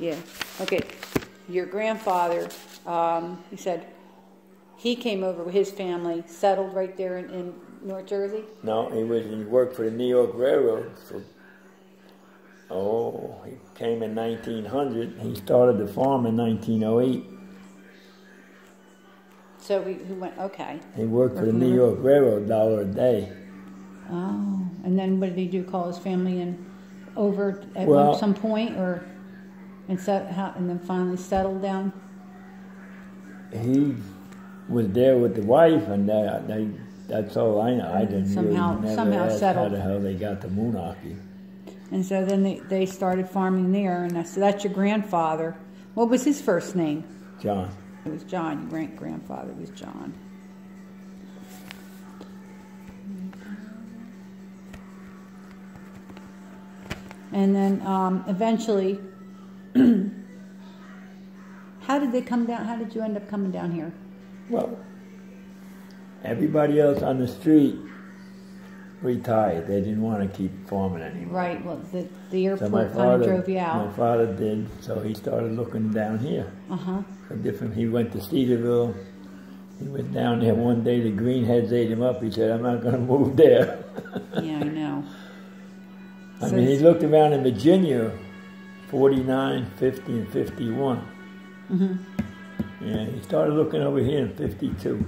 Yeah. Okay. Your grandfather, he said he came over with his family, settled right there in North Jersey? No, he worked for the New York Railroad. He came in 1900. He started the farm in 1908. So he went, okay. He worked for the New York Railroad, $1 a day. Oh, and then what did he do? Call his family in over at some point, and then finally settled down? He was there with the wife, and that's all I know. I didn't somehow ask settled. how the hell they got the monarchy. And so then they started farming there, and so that's your grandfather. What was his first name? John. It was John. Your great-grandfather was John. And then eventually, how did they come down? How did you end up coming down here? Well, everybody else on the street retired. They didn't want to keep farming anymore. Right. Well, the airport kind of drove you out. My father did, so he started looking down here. He went to Cedarville. He went down there one day. The greenheads ate him up. He said, "I'm not going to move there." Yeah, I know. I mean, he looked around in Virginia, 49, 50, and 51. Yeah, he started looking over here in 52.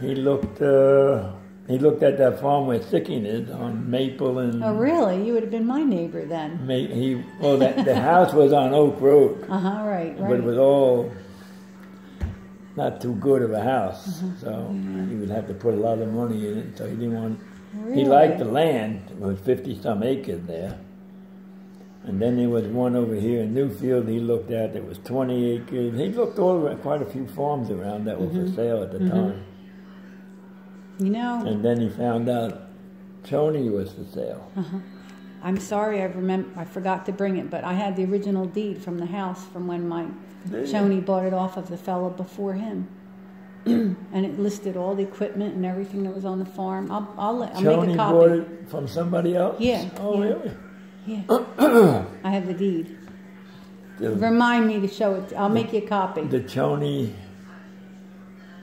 He looked at that farm where Sicking is on Maple and... Oh, really? You would have been my neighbor then. The house was on Oak Road. Right. But it was all not too good of a house. So he would have to put a lot of money in it. So he didn't want... Really? He liked the land. It was 50-some acres there. And then there was one over here in Newfield he looked at that was 20 acres. He looked all around, quite a few farms around that were for sale at the time. You know... And then he found out Choney was for sale. I'm sorry, I forgot to bring it, but I had the original deed from the house from when my Choney bought it off of the fellow before him. And it listed all the equipment and everything that was on the farm. I'll make a copy. Choney bought it from somebody else? Yeah. Oh, yeah. really? Yeah. I have the deed. Remind me to show it. I'll make you a copy. The Choney,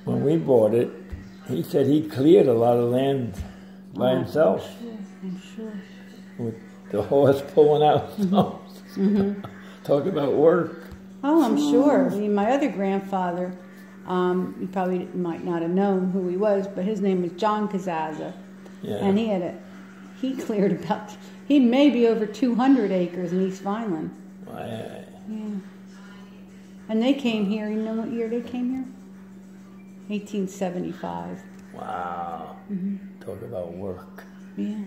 when we bought it, he said he cleared a lot of land by himself. I'm sure. With the horse pulling out stones. Talk about work. Oh, I'm sure. I mean, my other grandfather, you probably might not have known who he was, but his name was John Kazaza. Yeah. And he cleared he maybe over 200 acres in East Vineland. Yeah. And they came here, you know what year they came here? 1875. Wow. Talk about work. Yeah.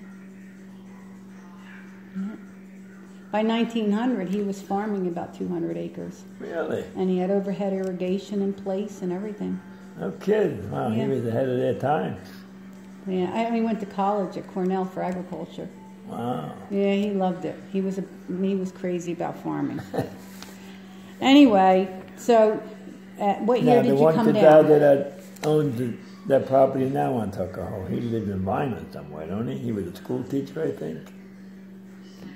By 1900, he was farming about 200 acres. Really? And he had overhead irrigation in place and everything. No kidding. Wow, Yeah. he was ahead of their time. Yeah, he went to college at Cornell for agriculture. Wow. Yeah, he loved it. He was crazy about farming. Anyway, so what year did you come down? Now, the one that owns that property now on Tuckahoe, he lived in Vineland somewhere, don't he? He was a school teacher, I think.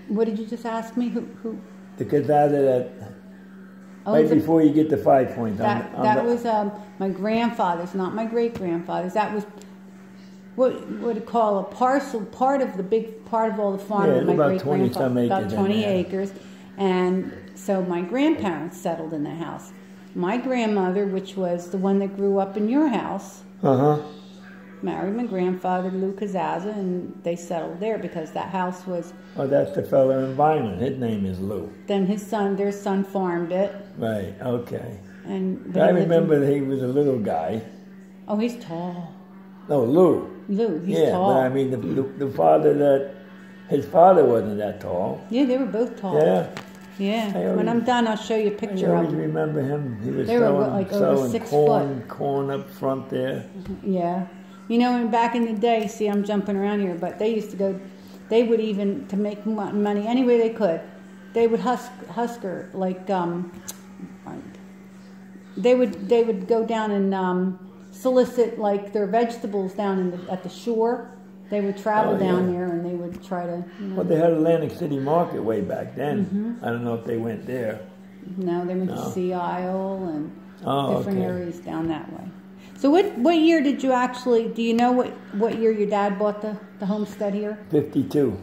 What did you just ask me? Who? The Kazaza that... right before you get to 5 Points. That was my grandfather's, not my great-grandfather's. That was what would call a parcel, part of all the farm of my great-grandfather. About 20 acres. And so my grandparents settled in the house. My grandmother, which was the one that grew up in your house, married my grandfather, Lou Kazaza, and they settled there because that house was... Oh, that's the fellow in Vineland. His name is Lou. Then their son farmed it. Right, okay. But I remember he was a little guy. Oh, he's tall. No, Lou. Lou, he's tall. Yeah, but I mean, the father his father wasn't that tall. Yeah, they were both tall. Yeah. Yeah. When I'm done, I'll show you a picture of him. I always remember him. He was over 6 foot. Corn up front there. Yeah. You know, and back in the day, see, I'm jumping around here, but they used to go, they would even, to make money any way they could, they would husker, like, they would go down and solicit, like, their vegetables down at the shore. They would travel down there, and they would try to, Well, they had Atlantic City Market way back then. I don't know if they went there. No, they went to Sea Isle and different areas down that way. So what year did you actually, do you know what year your dad bought the homestead here? 52.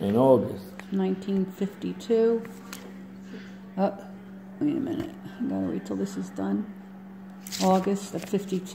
In August. 1952. Oh, wait a minute. I gotta wait till this is done. August of 52.